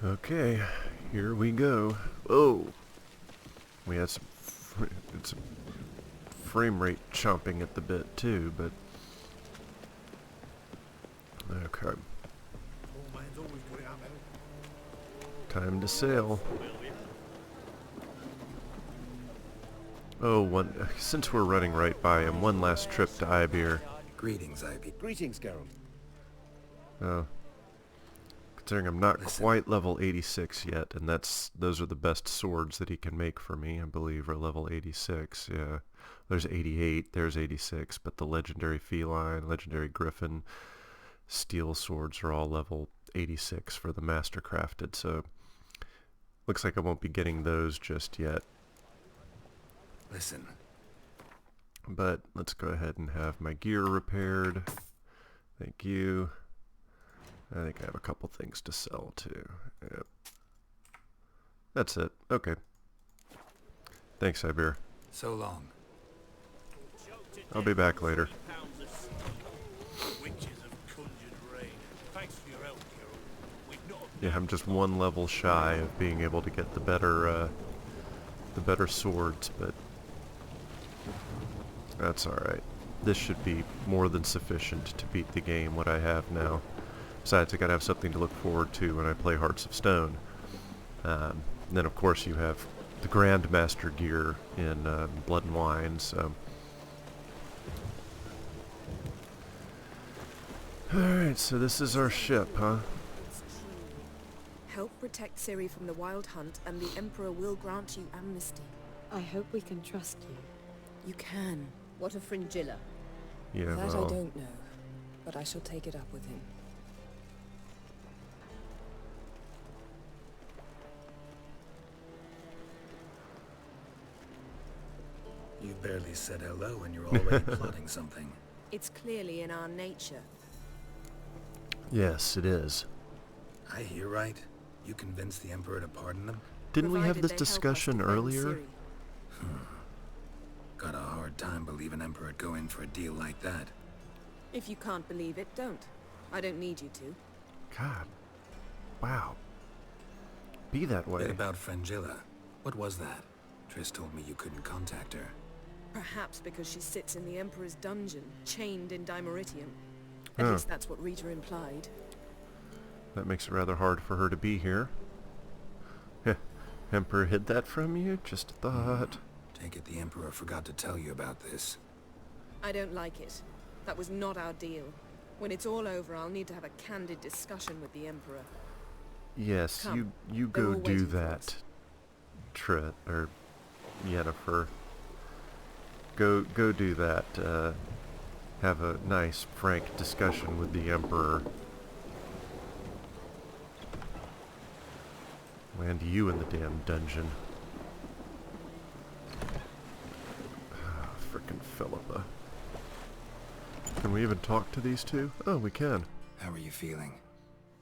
Okay, here we go. Oh, we had some frame rate chomping at the bit too, but okay. Time to sail. Oh, since we're running right by him, one last trip to Ibir. Greetings, Ivy. Greetings, Geralt. Oh, considering I'm not quite level 86 yet, and those are the best swords that he can make for me, I believe, are level 86. Yeah, there's 88, there's 86, but the legendary feline, legendary griffin, steel swords are all level 86 for the master crafted. So looks like I won't be getting those just yet. Listen. But let's go ahead and have my gear repaired. Thank you. I think I have a couple things to sell too. Yep. That's it. Okay. Thanks, Ibir. So long. I'll be back later. Yeah, I'm just one level shy of being able to get the better swords, but that's alright. This should be more than sufficient to beat the game, what I have now. Besides, I gotta have something to look forward to when I play Hearts of Stone. And then, of course, you have the Grandmaster gear in Blood and Wine, so... Alright, so this is our ship, huh? Help protect Ciri from the Wild Hunt, and the Emperor will grant you amnesty. I hope we can trust you. You can. What of Fringilla? Yeah, That well... I don't know, but I shall take it up with him. You barely said hello and you're already plotting something. It's clearly in our nature. Yes, it is. I hear right. You convinced the Emperor to pardon them? Didn't we have Provided this they help us discussion defend earlier? Ciri. Got a hard time believing Emperor'd go in for a deal like that. If you can't believe it, don't. I don't need you to. God. Wow. Be that way. Bit about Fringilla. What was that? Triss told me you couldn't contact her. Perhaps because she sits in the Emperor's dungeon, chained in Dimeritium. At Oh. least that's what Rita implied. That makes it rather hard for her to be here. Heh. Emperor hid that from you? Just a thought. Take it the Emperor forgot to tell you about this. I don't like it. That was not our deal. When it's all over, I'll need to have a candid discussion with the Emperor. Yes, Come. you They're go all do waiting for that, Yennefer. Go do that. Have a nice, frank discussion with the Emperor. Land you in the damn dungeon. Frickin' Philippa. Can we even talk to these two? Oh, we can. How are you feeling?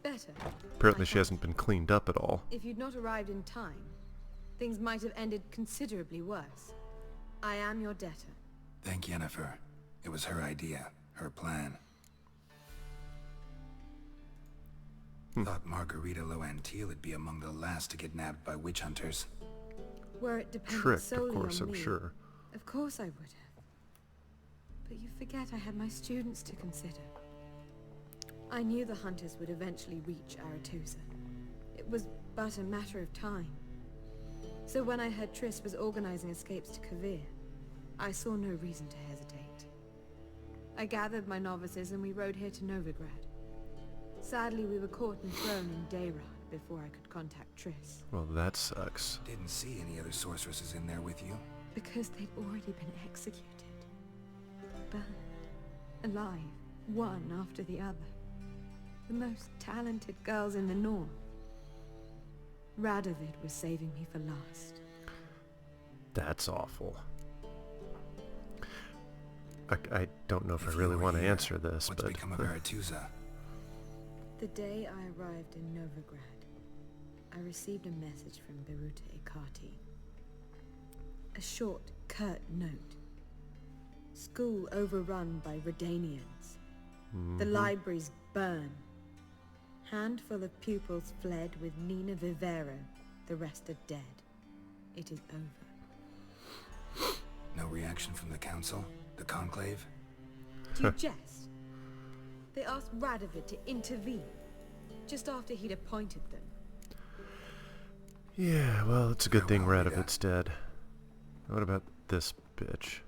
Better. Apparently she hasn't been cleaned up at all. If you'd not arrived in time, things might have ended considerably worse. I am your debtor. Thank Yennefer. It was her idea, her plan. Thought Margarita Loantil would be among the last to get nabbed by witch hunters. Were it dependent Tricked, solely of course, on I'm me, sure. of course I would have. But you forget I had my students to consider. I knew the hunters would eventually reach Aretusa. It was but a matter of time. So when I heard Triss was organizing escapes to Kavir, I saw no reason to hesitate. I gathered my novices and we rode here to Novigrad. Sadly, we were caught and thrown in Dayrad before I could contact Triss. Well, that sucks. Didn't see any other sorceresses in there with you. Because they'd already been executed. Burned. Alive. One after the other. The most talented girls in the North. Radovid was saving me for last. That's awful. I don't know if I If really you were want to here, answer this, what's but... become of Aretusa? The day I arrived in Novigrad, I received a message from Beruta Ikati. A short, curt note. School overrun by Redanians. The libraries burn. handful of pupils fled with Nina Vivero. The rest are dead. It is over. No reaction from the council? The conclave? Do you jest? They asked Radovid to intervene, just after he'd appointed them. Yeah, well, it's a good thing Farewell, Rita. Radovid's dead. What about this bitch?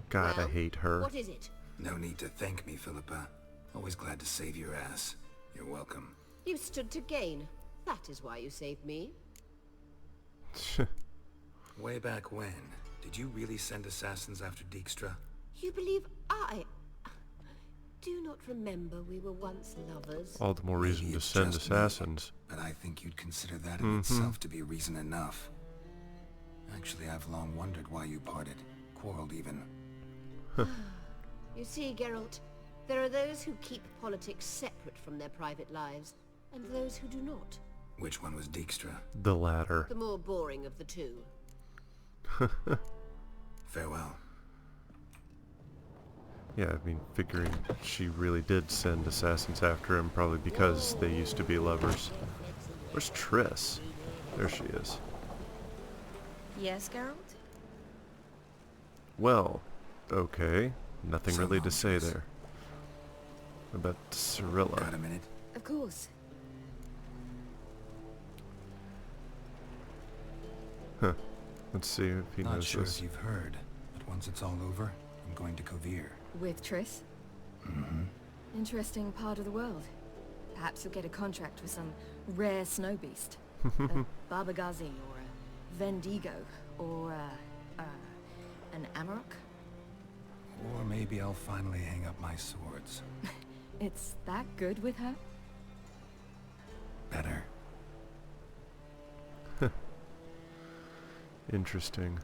God, I Well, hate her. What is it? No need to thank me, Philippa. Always glad to save your ass. You're welcome. You stood to gain. That is why you saved me. Way back when, did you really send assassins after Dijkstra? You believe I... Do not remember we were once lovers. All the more reason Maybe to it's send just me, assassins. but I think you'd consider that in itself to be reason enough. Actually, I've long wondered why you parted. Quarreled even. You see, Geralt, there are those who keep politics separate from their private lives, and those who do not. Which one was Dijkstra? The latter. The more boring of the two. Farewell. Yeah, I mean, figuring she really did send assassins after him, probably because they used to be lovers. Where's Triss? There she is. Yes, Geralt? Well, okay. Nothing So really to long, say Triss. there. About Cirilla. Got a minute? Of course. Huh. Let's see if he Not knows sure this. if you've heard, but once it's all over, I'm going to Kovir. With Triss? Mm-hmm. Interesting part of the world. Perhaps you'll get a contract with some rare snow beast. A Barbagazi, or a Vendigo, or an Amarok. Or maybe I'll finally hang up my swords. It's that good with her? Better. Interesting.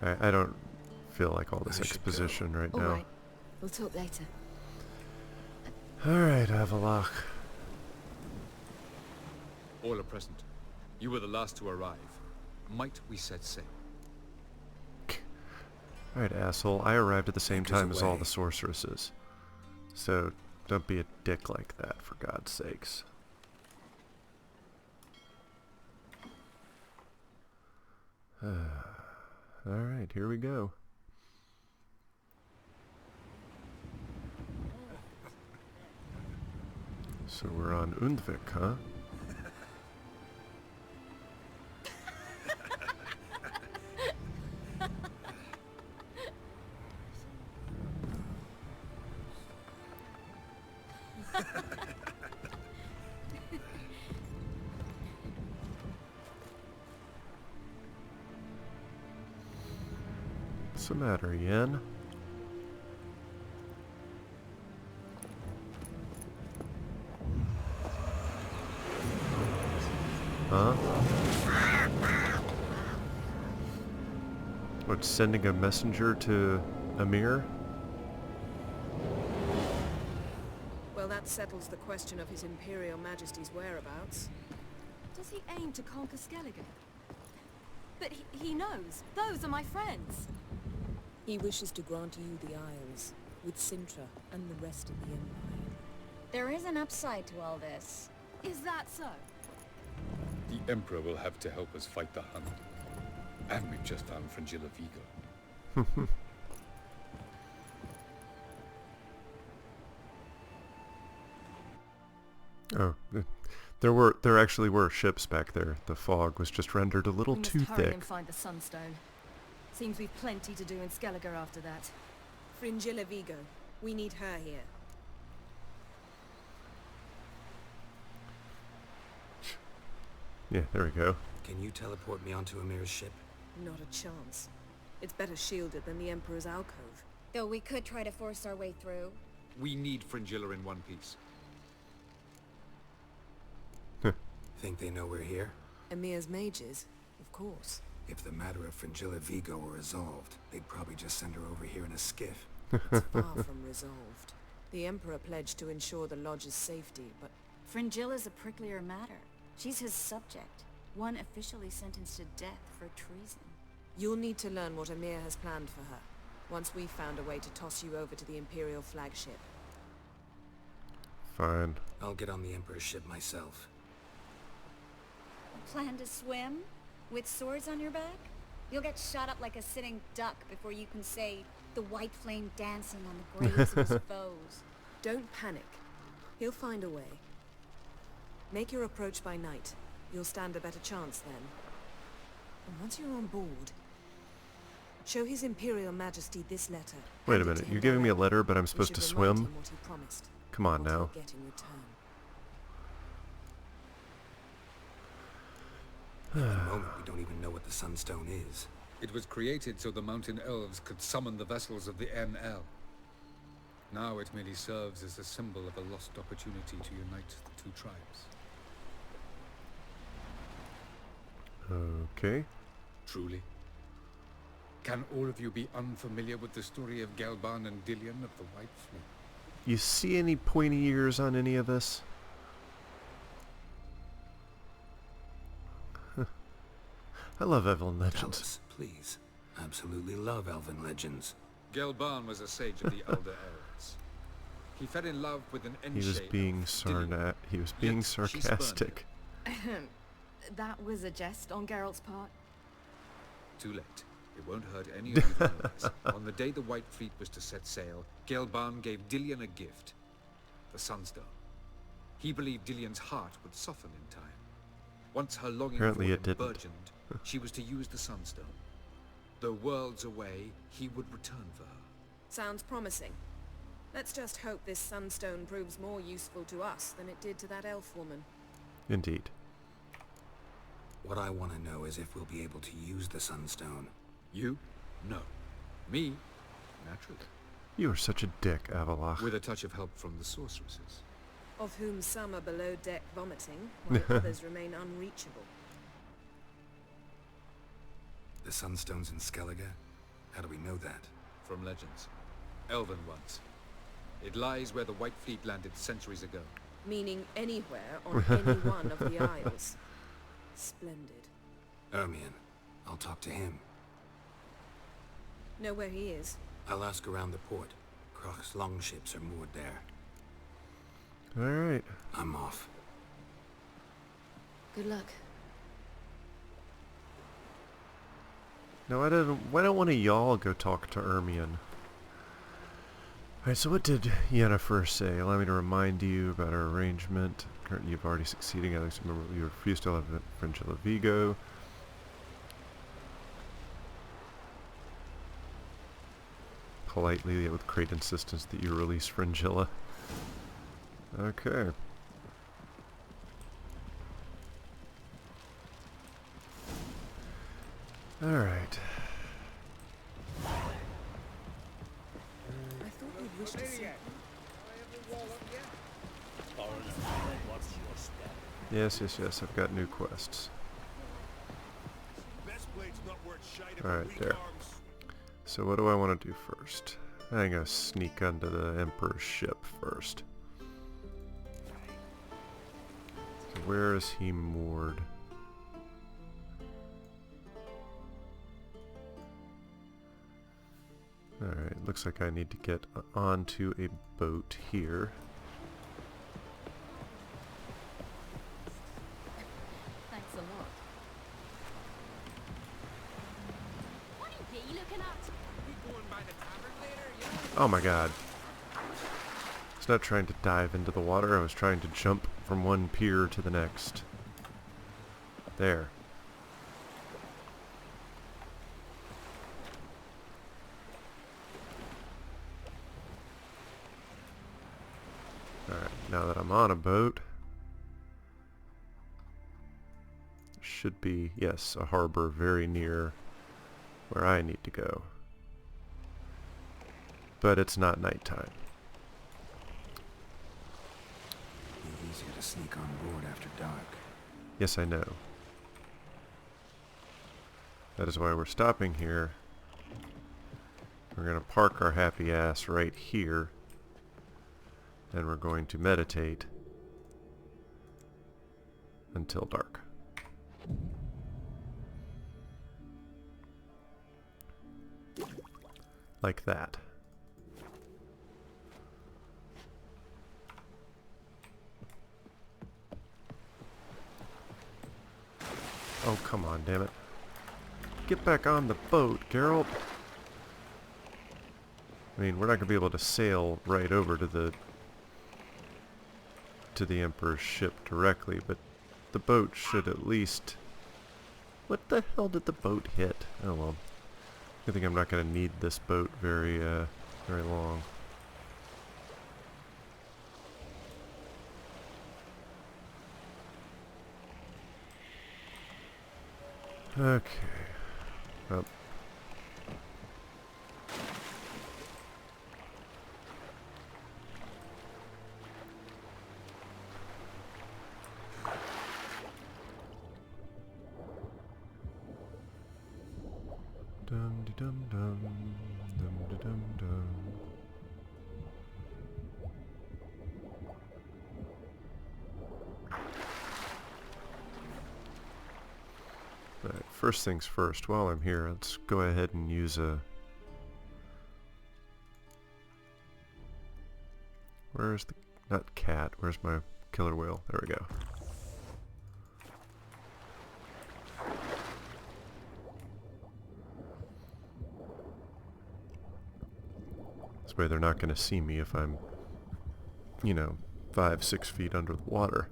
I don't feel like all this I should exposition right All now. right. We'll talk later. Alright, Avalok. All are present. You were the last to arrive. Might we set sail? Alright, asshole. I arrived at the same Anchor's time as all away. the sorceresses. So, don't be a dick like that, for God's sakes. Alright, here we go. So we're on Undvik, huh? What's the matter, Yen? Huh? What, sending a messenger to Amir? Well, that settles the question of His Imperial Majesty's whereabouts. Does he aim to conquer Skellige? But he knows. Those are my friends. He wishes to grant you the Isles, with Sintra and the rest of the Empire. There is an upside to all this. Is that so? The Emperor will have to help us fight the Hunt. And we've just found Fringilla Vigo. Oh, there actually were ships back there. The fog was just rendered a little We must too hurry thick. and find the Sunstone. Seems we've plenty to do in Skellige after that. Fringilla Vigo. We need her here. Yeah, there we go. Can you teleport me onto Amir's ship? Not a chance. It's better shielded than the Emperor's alcove. Though we could try to force our way through. We need Fringilla in one piece. Think they know we're here? Emir's mages? Of course. If the matter of Fringilla Vigo were resolved, they'd probably just send her over here in a skiff. It's far from resolved. The Emperor pledged to ensure the Lodge's safety, but Fringilla's a pricklier matter. She's his subject. One officially sentenced to death for treason. you'll need to learn what Emir has planned for her, once we've found a way to toss you over to the Imperial flagship. Fine. I'll get on the Emperor's ship myself. Plan to swim? With swords on your back? You'll get shot up like a sitting duck before you can say the white flame dancing on the graves of his foes. Don't panic. He'll find a way. Make your approach by night. You'll stand a better chance then. And once you're on board, show His Imperial Majesty this letter. Wait a Hand it minute, to him you're giving me a directly. letter, but I'm You supposed to should remind swim? him what he promised, Come on what now. he'll get in return. At the moment, we don't even know what the Sunstone is. It was created so the mountain elves could summon the vessels of the NL. Now it merely serves as a symbol of a lost opportunity to unite the two tribes. Okay. Truly? Can all of you be unfamiliar with the story of Gelban and Dillion of the White Fleet? You see any pointy ears on any of this? I love Evelyn Tell Legends. us, please. Absolutely love elven legends. Gelban was a sage of the Elder Elves. He fell in love with an He was Enshade being elf, Dillion. he was being Yet she spurned sarcastic. That was a jest on Geralt's part. Too late. It won't hurt any of you to know this. On the day the White Fleet was to set sail, Gelban gave Dillion a gift. The Sunstone. He believed Dillion's heart would soften in time. Once her longing Apparently for it him didn't. burgeoned, she was to use the Sunstone. Though worlds away, he would return for her. Sounds promising. Let's just hope this sunstone proves more useful to us than it did to that elf woman. Indeed. What I want to know is if we'll be able to use the Sunstone. You? No. Me? Naturally. You are such a dick, Avalach. With a touch of help from the sorceresses. Of whom some are below deck vomiting, while others remain unreachable. The Sunstone's in Skellige? How do we know that? From legends. Elven ones. It lies where the White Fleet landed centuries ago. Meaning anywhere on any one of the isles. Splendid. Ermion. I'll talk to him. Know where he is? I'll ask around the port. Croc's longships are moored there. Alright. I'm off. Good luck. No, why don't one of y'all go talk to Ermion? Alright, so what did Yennefer say? Allow me to remind you about our arrangement. Currently, you've already succeeded. Alex, remember you refused to have Fringilla Vigo. Politely, yet with great insistence, that you release Fringilla. Okay. Alright. I thought you'd wish to see... Yes, I've got new quests. Alright, there. So what do I want to do first? I'm gonna sneak onto the Emperor's ship first. So where is he moored? Alright, looks like I need to get onto a boat here. Thanks a lot. What are you looking at? Oh my god. I was not trying to dive into the water, I was trying to jump from one pier to the next. There. Alright, now that I'm on a boat, should be, yes, a harbor very near where I need to go. But it's not nighttime. Be easier to sneak on board after dark. Yes, I know. That is why we're stopping here. We're going to park our happy ass right here. And we're going to meditate until dark. Like that. Oh, come on, damn it. Get back on the boat, Geralt. I mean, we're not going to be able to sail right over to the Emperor's ship directly, but the boat should at least... What the hell did the boat hit? Oh well. I think I'm not going to need this boat very long. Okay. Well. Dum de dum dum dum de dum dum. Right, first things first, while I'm here, let's go ahead and use a... Where's the... not cat, where's my killer whale? There we go. This way they're not going to see me if I'm, you know, 5-6 feet under the water.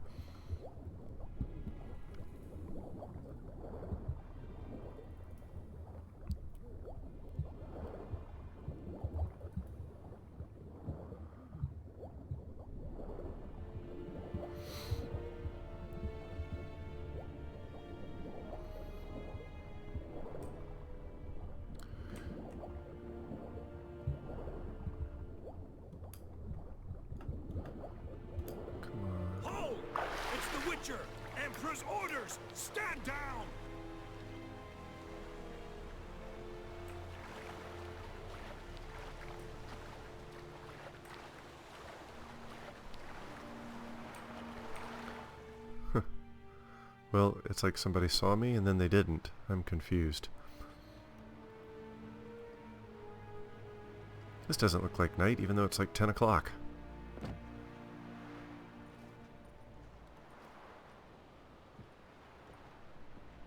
Emperor's orders! Stand down! Well, it's like somebody saw me and then they didn't. I'm confused. This doesn't look like night, even though it's like 10 o'clock.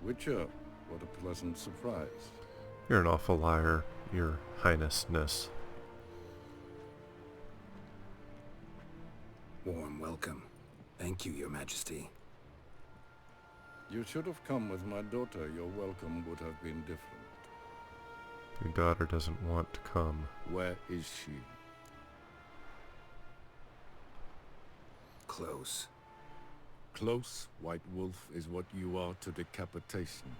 Witcher, what a pleasant surprise. You're an awful liar, your highnessness. Warm welcome. Thank you, your majesty. You should have come with my daughter. Your welcome would have been different. Your daughter doesn't want to come. Where is she? Close. Close, White Wolf, is what you are to decapitation.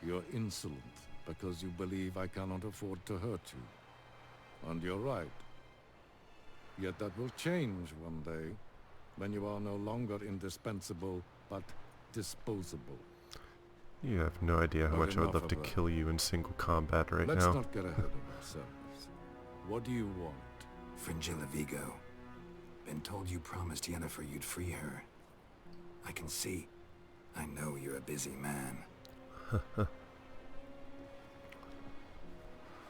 You're insolent because you believe I cannot afford to hurt you. And you're right. Yet that will change one day, when you are no longer indispensable, but disposable. You have no idea how Not much I would enough love to of that. kill you in single combat right Let's now. not get ahead of ourselves. What do you want? Fringilla Vigo. Been told you promised Yennefer you'd free her. I can see. I know you're a busy man.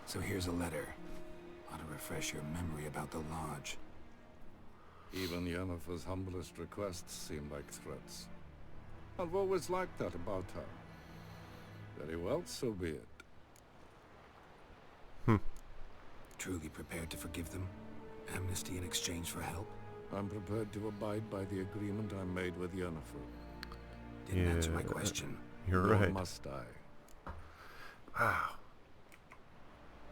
So here's a letter. Ought to refresh your memory about the lodge. Even Yennefer's humblest requests seem like threats. I've always liked that about her. Very well, so be it. Truly prepared to forgive them? Amnesty in exchange for help? I'm prepared to abide by the agreement I made with Yennefer. Didn't answer my question. You're Nor right. must I. Wow.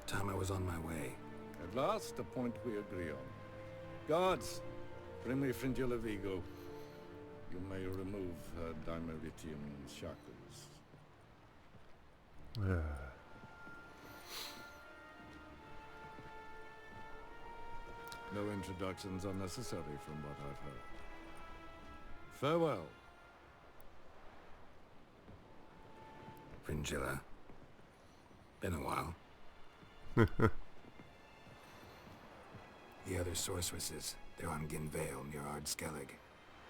Time I was on my way. At last, a point we agree on. Guards, bring me Fringilla Vigo. You may remove her Dimeritian shackles. No introductions are necessary from what I've heard. Farewell. Fringilla. Been a while. The other sorceresses, they're on Ginvale near Skellige.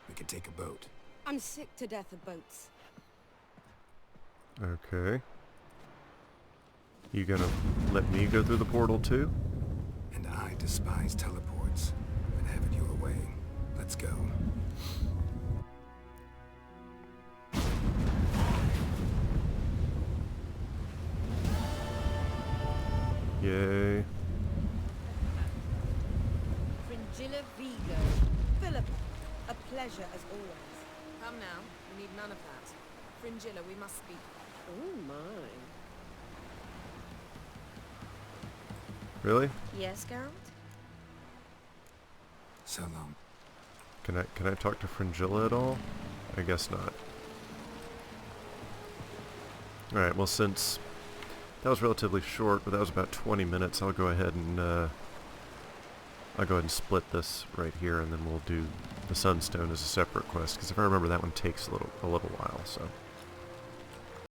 We could take a boat. I'm sick to death of boats. Okay. You gonna let me go through the portal too? And I despise teleports, but have it your way. Let's go. Fringilla Vigo. Philippa, a pleasure as always. Come now. We need none of that. Fringilla, we must speak. Oh my. Really? Yes, Geralt? So long. Can I talk to Fringilla at all? I guess not. Alright, well since that was relatively short, but that was about 20 minutes, I'll go ahead and split this right here, and then we'll do the Sunstone as a separate quest, because if I remember, that one takes a little while, so.